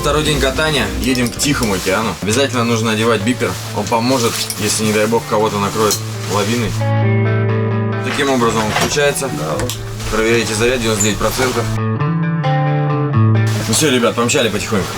Второй день катания, едем к Тихому океану. Обязательно нужно одевать бипер, он поможет, если, не дай бог, кого-то накроет лавиной. Таким образом он включается. Проверяйте заряд, 99%. Ну все, ребят, помчали потихоньку.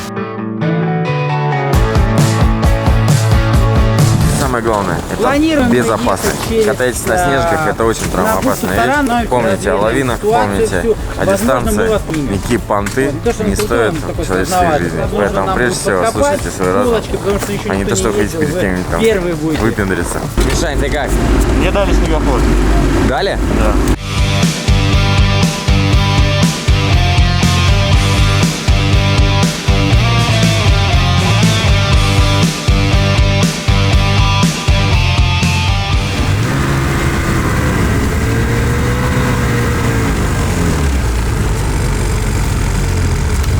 Самое главное, это безопасность. Катайтесь на снежках, это очень травмоопасная вещь. Помните о лавинах, помните о дистанции. Никакие понты не стоят человеческой жизни. Поэтому прежде всего слушайте свой разум, а не то, что хотите перед кем-нибудь там выпендриться. Мишань, ты как? Мне дали снегоход. Дали? Да.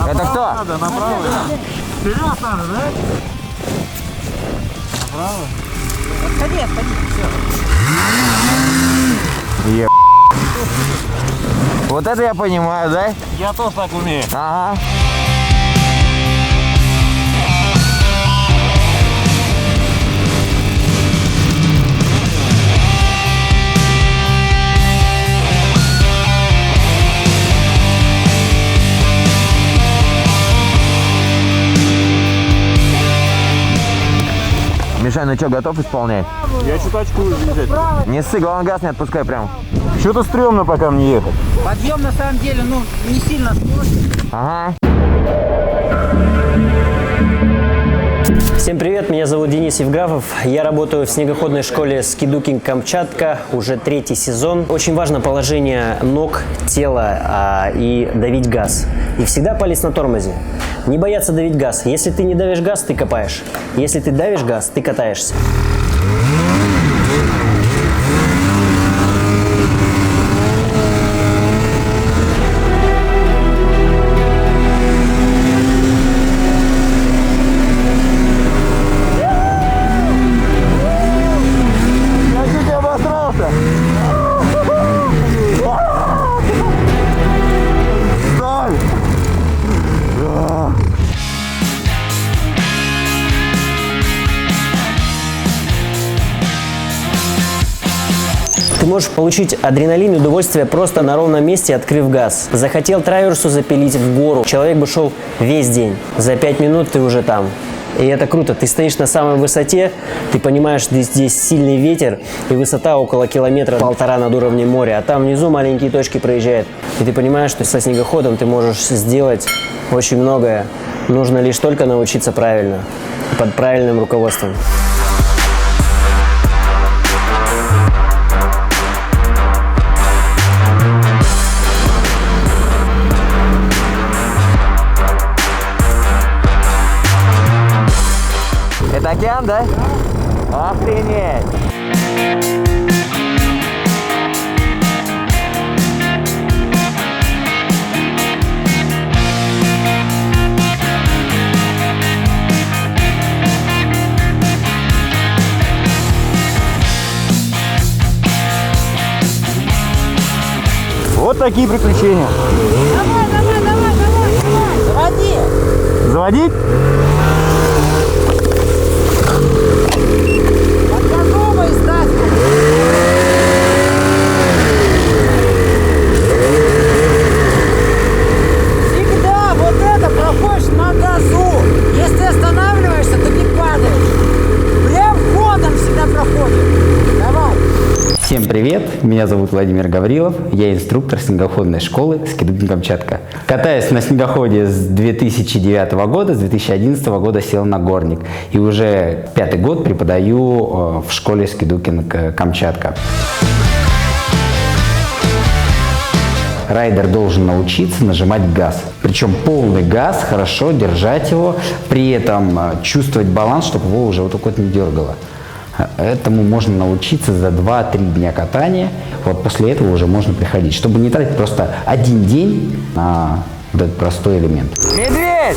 Это кто? Надо, направо. Вперед надо, да? Направо. Отходи, все. Вот это я понимаю, да? Я тоже так умею. Ага. Мишань, ну что, готов исполнять? Я чуточку взять. Не ссы, главное газ не отпускай прям. Что-то стрёмно пока мне ехать. Подъем на самом деле, ну, не сильно сложный. Ага. Всем привет, меня зовут Денис Евграфов. Я работаю в снегоходной школе Skidooking Камчатка уже 3-й сезон. Очень важно положение ног, тела и давить газ. И всегда палец на тормозе. Не бояться давить газ. Если ты не давишь газ, ты копаешь. Если ты давишь газ, ты катаешься. Ты можешь получить адреналин и удовольствие просто на ровном месте, открыв газ. Захотел траверсу запилить в гору, человек бы шел весь день. За 5 минут ты уже там. И это круто. Ты стоишь на самой высоте, ты понимаешь, что здесь сильный ветер, и высота около 1,5 километра над уровнем моря. А там внизу маленькие точки проезжают. И ты понимаешь, что со снегоходом ты можешь сделать очень многое. Нужно лишь только научиться правильно, под правильным руководством. Это океан, да? Охренеть! Вот такие приключения. Давай. Заводи. Заводить? Подгазовывай, Стас. Всегда вот это проходишь на газу. Если ты останавливаешься, то не падаешь. Прям ходом всегда проходишь. Давай. Всем привет, меня зовут Владимир Гаврилов, я инструктор снегоходной школы Skidooking Камчатка. Катаюсь на снегоходе с 2009 года, с 2011 года сел на горник и уже 5-й год преподаю в школе Skidooking Камчатка. Райдер должен научиться нажимать газ, причем полный газ, хорошо держать его, при этом чувствовать баланс, чтобы его уже вот так вот не дергало. Этому можно научиться за 2-3 дня катания. Вот после этого уже можно приходить, чтобы не тратить просто один день на вот этот простой элемент. Медведь!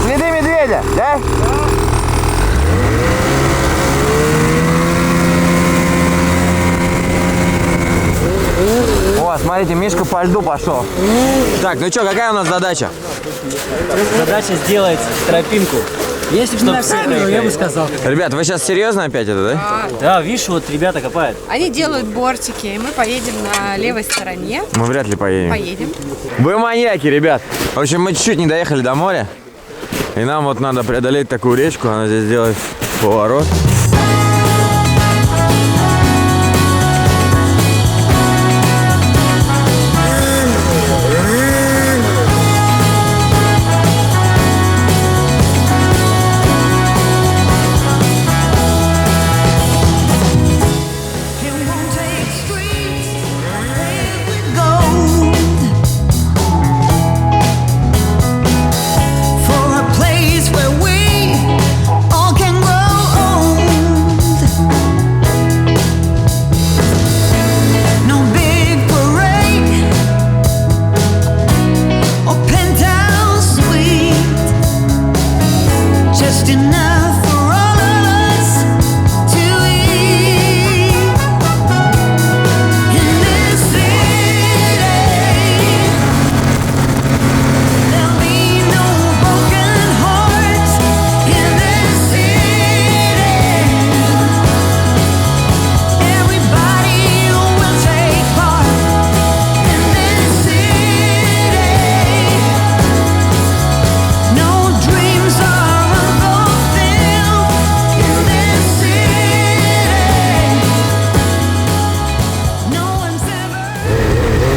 Следы медведя, да? О, смотрите, Мишка по льду пошел. Так, ну что, какая у нас задача? Задача сделать тропинку. Если бы на камеру, я бы сказал. Ребят, вы сейчас серьезно опять это, да? Да, видишь, вот ребята копают. Они делают бортики, и мы поедем на левой стороне. Мы вряд ли поедем. Поедем. Вы маньяки, ребят. В общем, мы чуть-чуть не доехали до моря. И нам вот надо преодолеть такую речку. Она здесь делает поворот.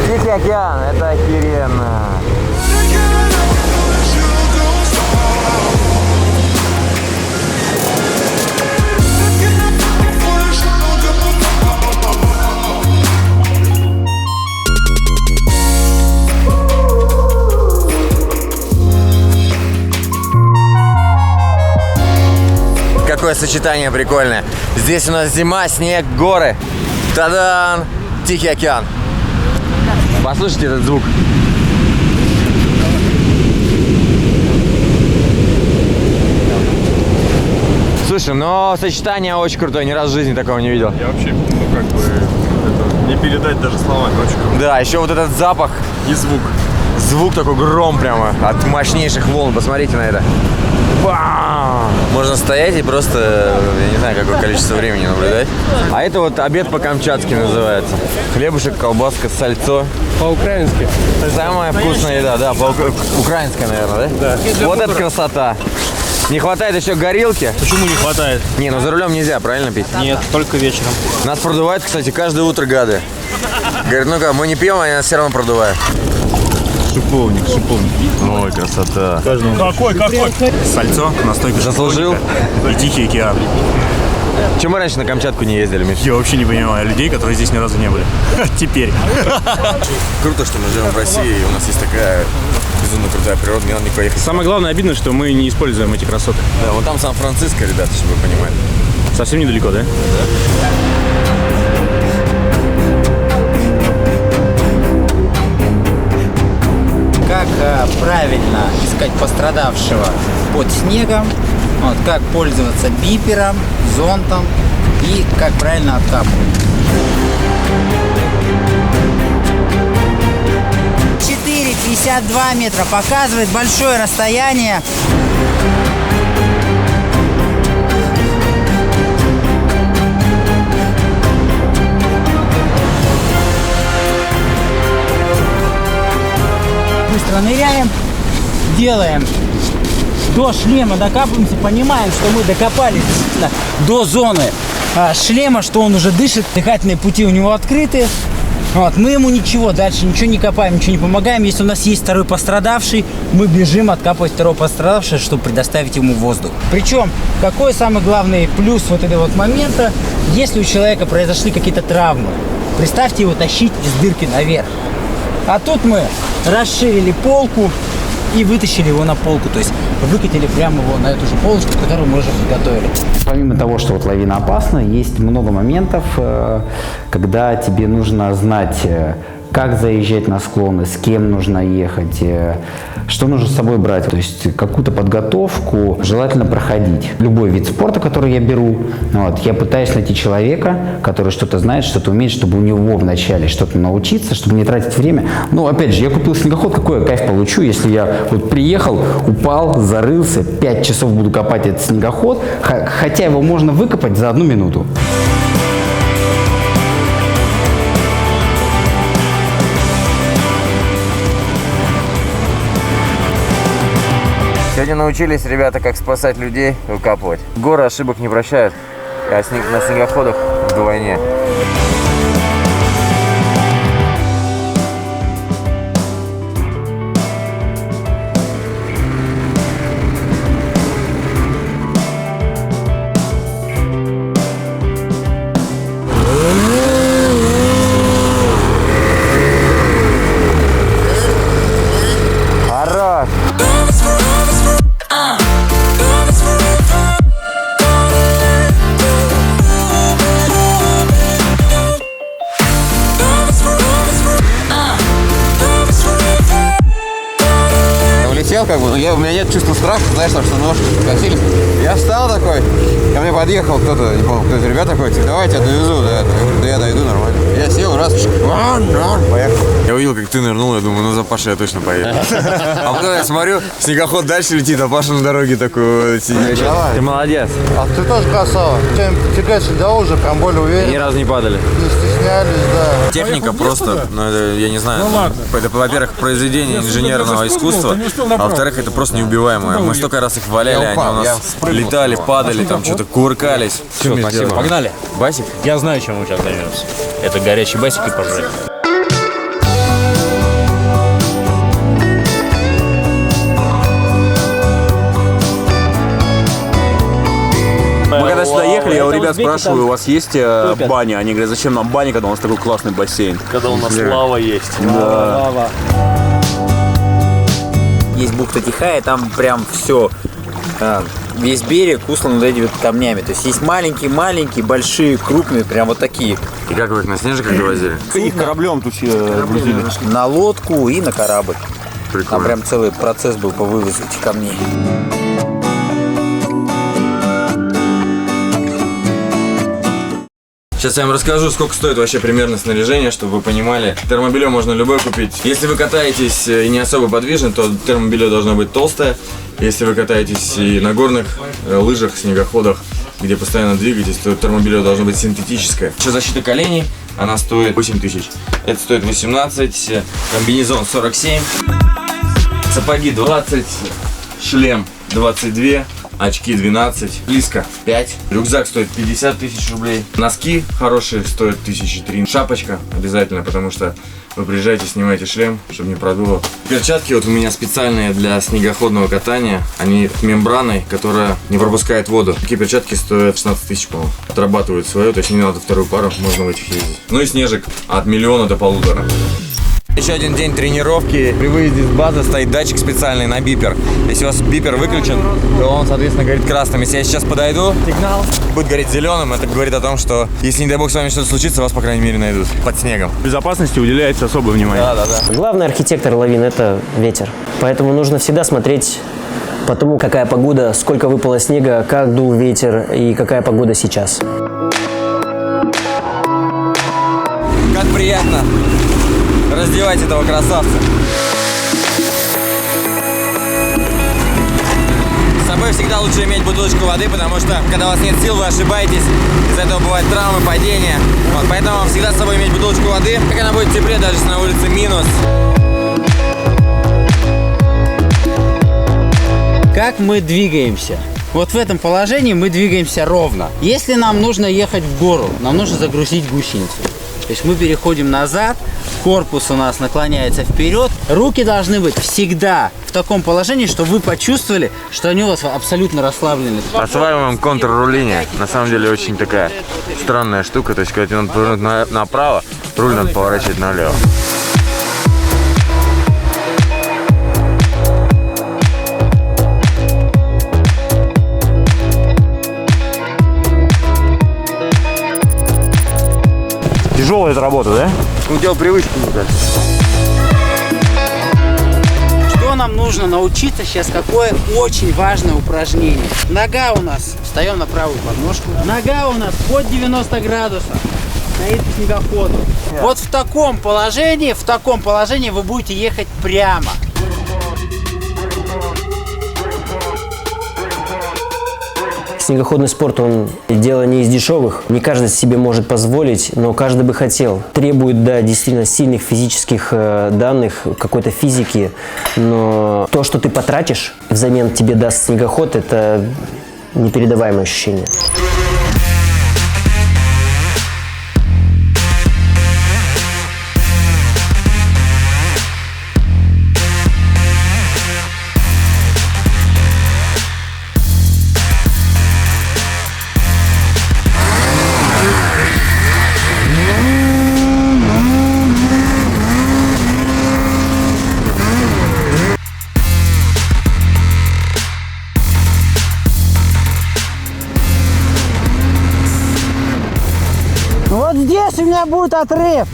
Тихий океан, это охеренно. Какое сочетание прикольное. Здесь у нас зима, снег, горы. Та-дан! Тихий океан. Послушайте этот звук. Слушай, но сочетание очень крутое, ни разу в жизни такого не видел. Я вообще, не передать даже словами, очень круто. Да, еще вот этот запах. И звук. Звук такой гром прямо от мощнейших волн. Посмотрите на это. Бам! Можно стоять и просто, я не знаю, какое количество времени наблюдать. А это вот обед по-камчатски называется. Хлебушек, колбаска, сальцо. По-украински. Самая вкусная еда, да, украинская, наверное, да? Да. Вот это красота. Не хватает еще горилки. Почему не хватает? Не, ну за рулем нельзя, правильно пить? Нет, только вечером. Нас продувают, кстати, каждое утро гады. Говорят, ну-ка, мы не пьем, они нас все равно продувают. Шиповник. Ой, красота. Какой? Сальцо, настойка. Заслужил? И Тихий океан. Чему мы раньше на Камчатку не ездили, Миш? Я вообще не понимаю людей, которые здесь ни разу не были. Теперь. Круто, что мы живем в России, и у нас есть такая безумно крутая природа, не надо никуда ехать. Самое главное, обидно, что мы не используем эти красоты. Да, вот там Сан-Франциско, ребята, чтобы вы понимали. Совсем недалеко, да? Как правильно искать пострадавшего под снегом, вот, как пользоваться бипером, зонтом и как правильно откапывать. 4,52 метра показывает большое расстояние. Быстро ныряем, делаем до шлема, докапываемся, понимаем, что мы докопались действительно до зоны шлема, что он уже дышит, дыхательные пути у него открыты. Вот, мы ему ничего, дальше ничего не копаем, ничего не помогаем. Если у нас есть второй пострадавший, мы бежим откапывать второго пострадавшего, чтобы предоставить ему воздух. Причем, какой самый главный плюс вот этого вот момента, если у человека произошли какие-то травмы, представьте его тащить из дырки наверх. А тут мы расширили полку и вытащили его на полку, то есть выкатили прямо его на эту же полочку, которую мы уже подготовили. Помимо того, что вот лавина опасна, есть много моментов, когда тебе нужно знать, как заезжать на склоны, с кем нужно ехать, Что нужно с собой брать? То есть какую-то подготовку желательно проходить. Любой вид спорта, который я беру, вот, я пытаюсь найти человека, который что-то знает, что-то умеет, чтобы у него вначале что-то научиться, чтобы не тратить время. Ну, опять же, я купил снегоход, какой я кайф получу, если я вот приехал, упал, зарылся, 5 часов буду копать этот снегоход, хотя его можно выкопать за 1 минуту. Сегодня научились ребята, как спасать людей, выкапывать. Горы ошибок не прощают, а на снегоходах вдвойне. Хорош! Улетел как бы, но у меня нет чувства страха, знаешь, что ножки косились. Я встал такой, ко мне подъехал кто-то, не помню, кто из ребят такой, типа, давай я тебя довезу, да, да я дойду нормально. Я сел, раз, поехал. Я увидел, как ты нырнул, я думаю, ну за Пашей я точно поеду. А потом я смотрю, снегоход дальше летит, а Паша на дороге такой сидит. Ты молодец. А ты тоже красава. Теперь всегда уже прям более уверен. Ни разу не падали. Не стеснялись, да. Техника просто, ну это, я не знаю, это, во-первых, произведение инженерного искусства, а во-вторых, это просто неубиваемое. Мы столько раз их валяли, они у нас летали, падали, там что-то кувыркались. Все, спасибо. Погнали. Басик? Я знаю, чем мы сейчас займемся. Это горячий басик и пожрать. Мы когда сюда ехали, я у ребят спрашиваю, у вас есть баня? Они говорят, зачем нам баня, когда у нас такой классный бассейн? Когда у нас лава есть. Да. Есть бухта Тихая, там прям все, весь берег услан вот этими вот камнями. То есть есть маленькие, большие, крупные, прям вот такие. И как вы их на снежиках довозили? Их кораблем тут грузили. На лодку и на корабль. Прикольно. Там прям целый процесс был по вывозу этих камней. Сейчас я вам расскажу, сколько стоит вообще примерно снаряжение, чтобы вы понимали. Термобелье можно любое купить. Если вы катаетесь и не особо подвижны, то термобелье должно быть толстое. Если вы катаетесь и на горных лыжах, снегоходах, где постоянно двигаетесь, то термобелье должно быть синтетическое. Еще защита коленей, она стоит 8000. Это стоит 18, комбинезон 47, сапоги 20, шлем 22. Очки 12, близко 5, рюкзак стоит 50 тысяч рублей, носки хорошие стоят 1003, шапочка обязательно, потому что вы приезжаете, снимаете шлем, чтобы не продуло. Перчатки вот у меня специальные для снегоходного катания, они мембраной, которая не пропускает воду. Такие перчатки стоят 16 тысяч, по-моему, отрабатывают свое, то есть не надо вторую пару, можно в этих ездить. Ну и снежик от 1 миллиона до 1,5. Еще один день тренировки. При выезде с базы стоит датчик специальный на бипер. Если у вас бипер выключен, то он, соответственно, горит красным. Если я сейчас подойду, сигнал будет гореть зеленым. Это говорит о том, что если, не дай бог, с вами что-то случится, вас, по крайней мере, найдут под снегом. Безопасности уделяется особое внимание. Да. Главный архитектор лавин – это ветер. Поэтому нужно всегда смотреть по тому, какая погода, сколько выпало снега, как дул ветер и какая погода сейчас. Как приятно раздевать этого красавца. С собой всегда лучше иметь бутылочку воды, потому что, когда у вас нет сил, вы ошибаетесь. Из-за этого бывают травмы, падения. Вот, поэтому всегда с собой иметь бутылочку воды. Как она будет в тепле, даже если на улице минус. Как мы двигаемся? Вот в этом положении мы двигаемся ровно. Если нам нужно ехать в гору, нам нужно загрузить гусеницу. То есть мы переходим назад, корпус у нас наклоняется вперед. Руки должны быть всегда в таком положении, чтобы вы почувствовали, что они у вас абсолютно расслаблены. Осваиваем контрруление. На самом деле очень такая странная штука. То есть, когда тебе надо повернуть направо, руль надо поворачивать налево. Тяжелая эта работа, да? Ну, делал привычку. Что нам нам нужно научиться сейчас какое очень важное упражнение. Нога у нас, встаем на правую подножку. Нога у нас под 90 градусов. Стоит к снегоходу. Вот в таком положении вы будете ехать прямо. Снегоходный спорт, он дело не из дешевых. Не каждый себе может позволить, но каждый бы хотел. Требует, да, действительно сильных физических данных, какой-то физики. Но то, что ты потратишь, взамен тебе даст снегоход, это непередаваемое ощущение. Вот здесь у меня будет отрыв.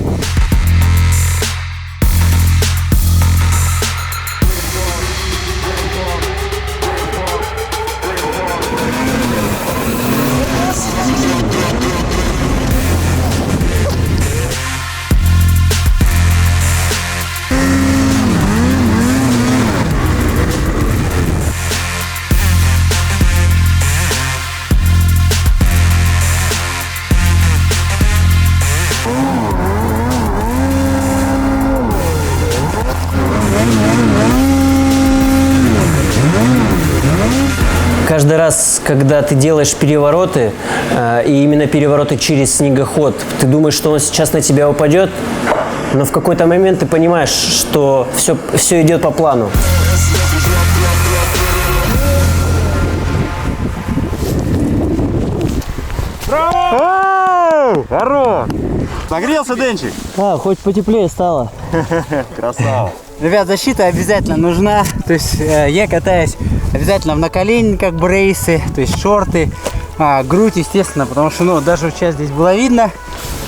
Каждый раз, когда ты делаешь перевороты, и именно перевороты через снегоход, ты думаешь, что он сейчас на тебя упадет, но в какой-то момент ты понимаешь, что все идет по плану. Здорово! Нагрелся, Денчик? Хоть потеплее стало. Красава. Ребят, защита обязательно нужна. То есть я катаюсь обязательно в наколенниках, брейсы, то есть шорты, грудь, естественно, потому что, ну, даже сейчас здесь было видно.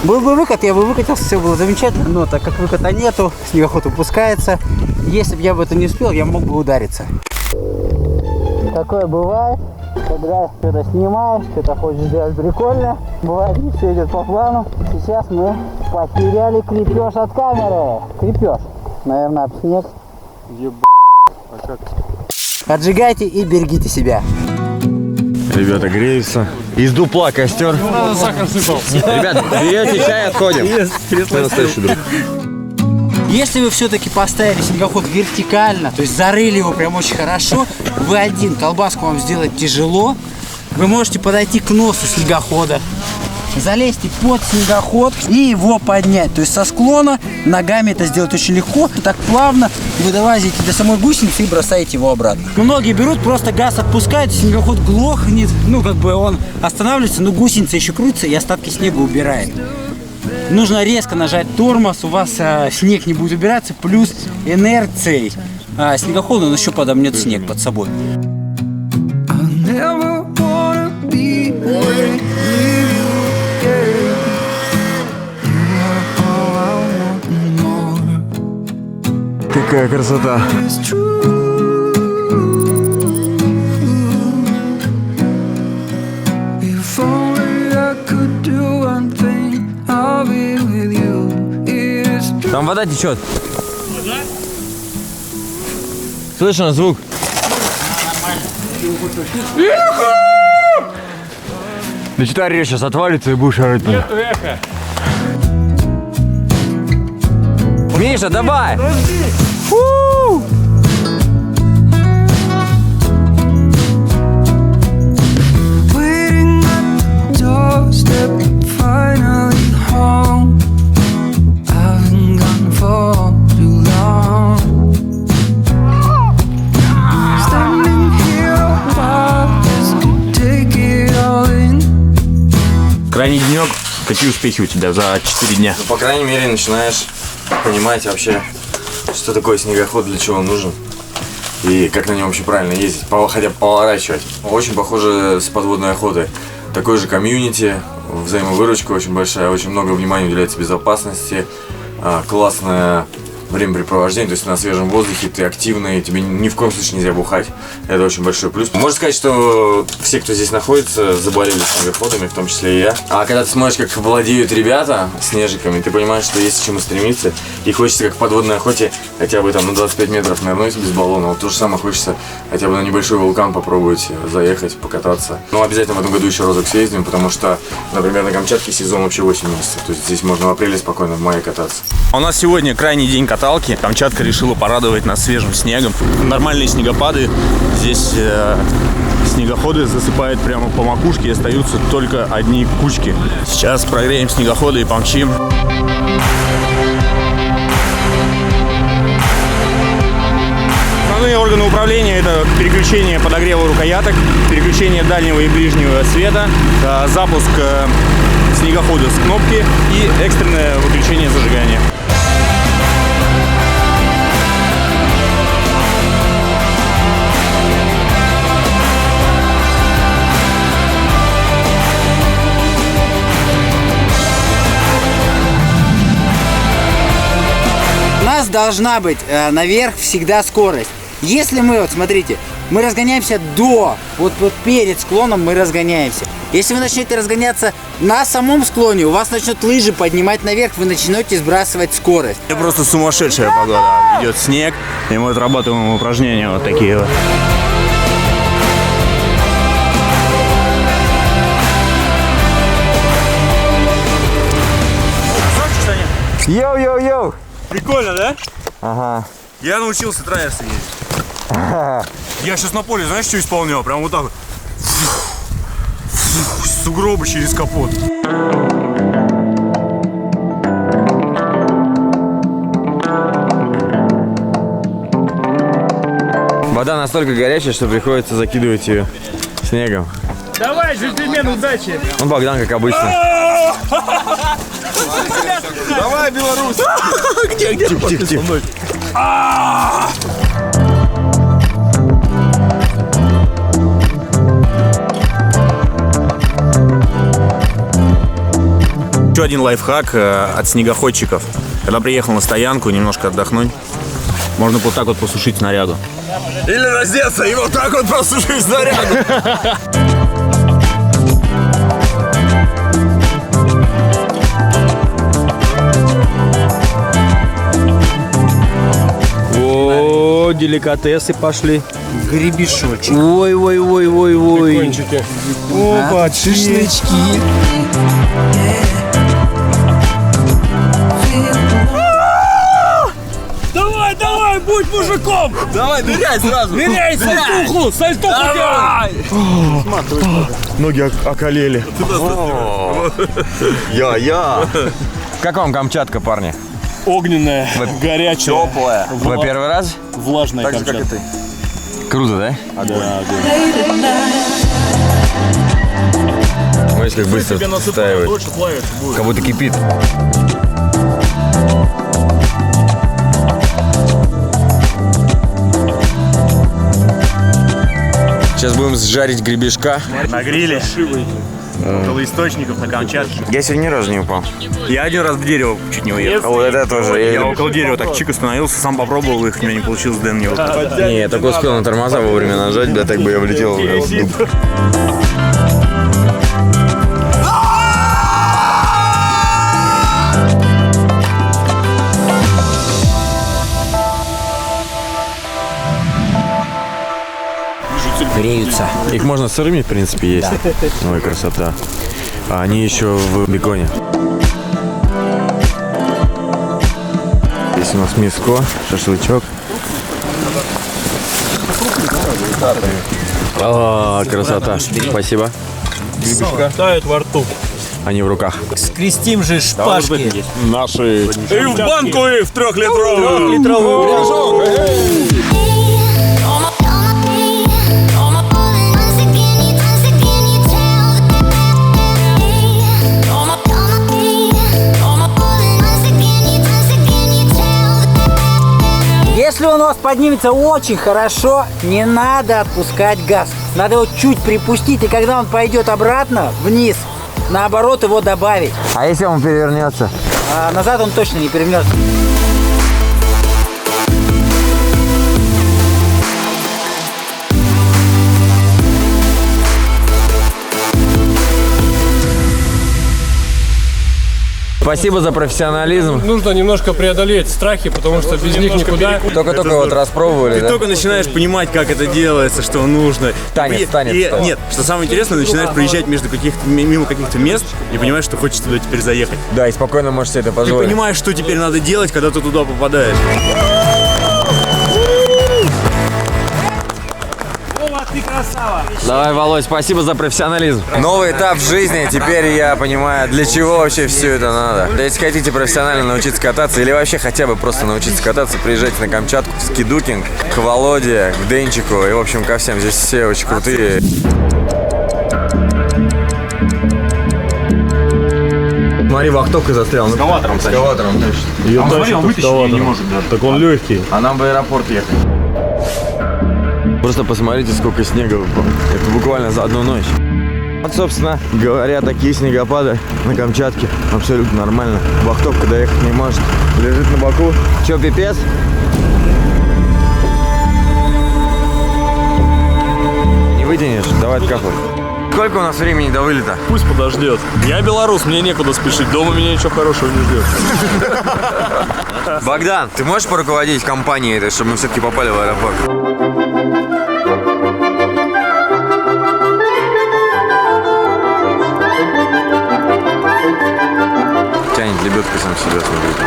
Был бы выкат, я бы выкатился, все было замечательно, но так как выката нету, снегоход упускается. Если бы я бы это не успел, я мог бы удариться. Такое бывает, когда что-то снимаешь, что-то хочешь сделать прикольно. Бывает, не все идет по плану. Сейчас мы потеряли крепеж от камеры. Крепеж. Наверное, об снег. А как? Отжигайте и берегите себя. Ребята греются. Из дупла костер. Сахар сыпал. Ребят, берете чай, отходим. Ты настоящий друг. Если вы все-таки поставили снегоход вертикально, то есть зарыли его прям очень хорошо, вы один, колбаску вам сделать тяжело, вы можете подойти к носу снегохода, залезьте под снегоход и его поднять. То есть со склона ногами это сделать очень легко. Так плавно вы долазите до самой гусеницы и бросаете его обратно. Многие берут, просто газ отпускают, снегоход глохнет. Ну, как бы он останавливается, но гусеница еще крутится и остатки снега убирает. Нужно резко нажать тормоз, у вас снег не будет убираться, плюс инерцией снегоход он еще подомнет снег под собой. Какая красота! Там вода течет. Слышно звук? Да что-то орешь, сейчас отвалится и будешь орать. Нету эхо. Миша, давай! Крайний денек. Какие успехи у тебя за 4 дня? Ну, по крайней мере, начинаешь понимать вообще, что такое снегоход, для чего он нужен. И как на нем вообще правильно ездить, хотя бы поворачивать. Очень похоже с подводной охотой. Такой же комьюнити, взаимовыручка очень большая, очень много внимания уделяется безопасности. Классная времяпрепровождение, то есть на свежем воздухе, ты активный, тебе ни в коем случае нельзя бухать. Это очень большой плюс. Можно сказать, что все, кто здесь находится, заболели снегоходами, в том числе и я. А когда ты смотришь, как владеют ребята снежиками, ты понимаешь, что есть к чему стремиться. И хочется, как в подводной охоте, хотя бы там на 25 метров нырнуть без баллона. Вот то же самое хочется хотя бы на небольшой вулкан попробовать заехать, покататься. Но обязательно в этом году еще разок съездим, потому что, например, на Камчатке сезон вообще 8 месяцев. То есть здесь можно в апреле спокойно, в мае кататься. У нас сегодня крайний день каталки. Камчатка решила порадовать нас свежим снегом. Нормальные снегопады. Здесь снегоходы засыпают прямо по макушке и остаются только одни кучки. Сейчас прогреем снегоходы и помчим. Основные органы управления — это переключение подогрева рукояток, переключение дальнего и ближнего света, запуск снегохода с кнопки и экстренное выключение зажигания. У нас должна быть наверх всегда скорость. Если мы, вот смотрите, мы разгоняемся вот перед склоном мы разгоняемся. Если вы начнете разгоняться на самом склоне, у вас начнут лыжи поднимать наверх, вы начнете сбрасывать скорость. Это просто сумасшедшая погода. Идет снег, и мы отрабатываем упражнения вот такие вот. Йоу-йоу-йоу! Прикольно, да? Ага. Я научился траерсы ездить. Я сейчас на поле, знаешь, что исполнял? Прям вот так вот. Сугробы через капот. Вода настолько горячая, что приходится закидывать ее снегом. Давай, джентльмен, удачи! Ну, Богдан, как обычно. Давай, Беларусь! Где? Тихо. Еще один лайфхак от снегоходчиков. Когда приехал на стоянку, немножко отдохнуть, можно вот так вот посушить снарягу. Или раздеться и вот так вот просушить снарягу. О, деликатесы пошли. Гребешочек. Ой. Опа, шашлычки. Давай, будь мужиком! Давай, ныряй сразу! Ныряй, сальтуху делай! Ноги околели. Я. Как вам Камчатка, парни? Огненная, горячая, Теплая. Вы первый раз? влажная Так же, как и Камчатка. ты. Круто, да? Да. Смотрите, как быстро Тебе насыпать, встаивает. дольше плавишь будет. Как будто кипит. Сейчас будем жарить гребешка. На гриле. Около источников на Камчатке. Я сегодня ни разу не упал. Я один раз в дерево чуть не уехал. Вот это тоже. Я около дерева так чик остановился, сам попробовал их, у меня не получилось, Дэн не выпал. Не, я только успел на тормоза вовремя нажать, да, так бы я влетел в дуб. Греются. Их можно сырыми, в принципе, есть. Ой, красота. А они еще в беконе. Здесь у нас мяско, шашлычок. А, красота. Спасибо. Тают во рту. Они в руках. Скрестим же шпажки. Наши. И в банку, и в 3-литровую. Если он у вас поднимется очень хорошо, не надо отпускать газ. Надо его чуть припустить, и когда он пойдет обратно, вниз, наоборот его добавить. А если он перевернется? А назад он точно не перевернется. Спасибо за профессионализм. Нужно немножко преодолеть страхи, потому что без них никуда. Только вот распробовали, Ты да? только начинаешь понимать, как это делается, что нужно. Танец. Нет, что самое интересное, начинаешь проезжать мимо каких-то мест и понимаешь, что хочешь туда теперь заехать. Да, и спокойно можете это Ты позволить. понимаешь, что теперь надо делать, когда ты туда попадаешь. Ты красава! Давай, Володь, спасибо за профессионализм. Новый этап в жизни, теперь я понимаю, для чего вообще все это надо. Если хотите профессионально научиться кататься или вообще хотя бы просто научиться кататься, приезжайте на Камчатку, в Скидукинг, к Володе, к Денчику и, в общем, ко всем. Здесь все очень крутые. Смотри, вахтовка застрял. Эскаватором, точно. Ее тащит эскаватором. Не может даже. Так он легкий. А нам в аэропорт ехать. Просто посмотрите, сколько снега выпало. Это буквально за одну ночь. Вот, собственно говоря, такие снегопады на Камчатке абсолютно нормально. Вахтовка доехать не может. Лежит на боку. Че, пипец? Не вытянешь? Давай откапывай. Сколько у нас времени до вылета? Пусть подождет. Я белорус, мне некуда спешить. Дома меня ничего хорошего не ждет. Богдан, ты можешь поруководить компанией этой, чтобы мы все-таки попали в аэропорт? Тянет лебедкой сам себя, смотрите.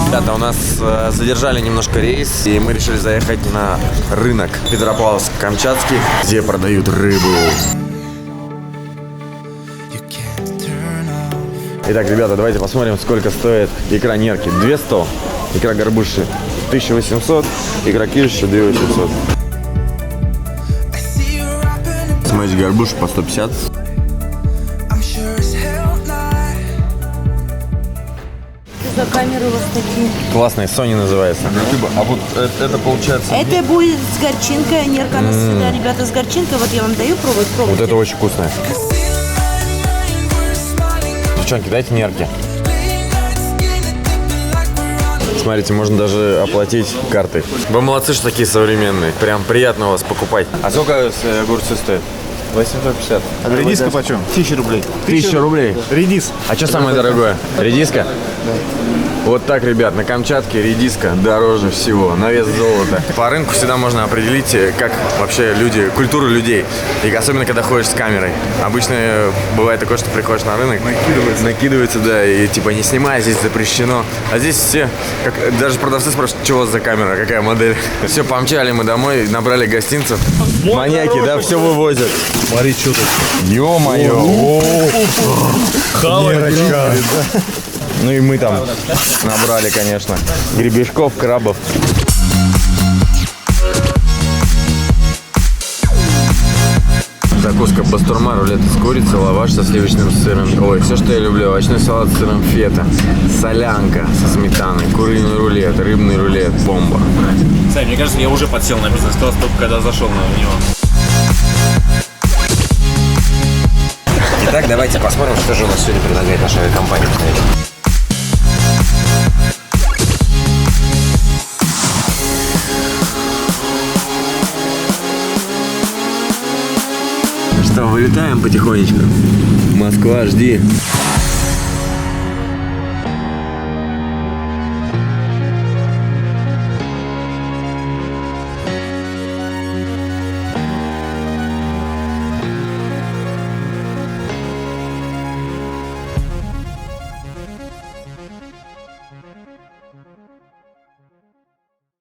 Ребята, у нас задержали немножко рейс, и мы решили заехать на рынок Петропавловск-Камчатский, где продают рыбу. Итак, ребята, давайте посмотрим, сколько стоит икра нерки. 200, икра горбуши 1800, икра кирща 2800. Смотрите, горбуша по 150. За камеры у вас такие. Классные, Sony называется. А вот это получается... Это будет с горчинкой, нерка у нас всегда, ребята, с горчинкой. Вот я вам даю пробовать. Вот это очень вкусное. Девчонки, дайте нерки. Смотрите, можно даже оплатить картой. Вы молодцы, что такие современные. Прям приятно у вас покупать. А сколько огурцы стоят? 850. А редиска почем? 1000 рублей. 1000 рублей? Редис. А что самое дорогое? Редиска? Да. Вот так, ребят, на Камчатке редиска дороже всего, на вес золота. По рынку всегда можно определить, как вообще люди, культуру людей. И особенно, когда ходишь с камерой. Обычно бывает такое, что приходишь на рынок, накидывается, да, и типа не снимай, здесь запрещено. А здесь все, даже продавцы спрашивают, что у вас за камера, какая модель. Все, помчали мы домой, набрали гостинцев. Маньяки, да, все вывозят. Смотри, что тут. Ё-моё. Нерочка. Ну и мы там набрали, конечно, гребешков, крабов. Закуска бастурма, рулет из курицы, лаваш со сливочным сыром. Ой, все, что я люблю. Овощной салат с сыром фета, солянка со сметаной, куриный рулет, рыбный рулет, бомба. Сань, мне кажется, я уже подсел на бизнес-класс, только когда зашел на него. Итак, давайте посмотрим, что же у нас сегодня предлагает наша авиакомпания. Что, вылетаем потихонечку. Москва, жди.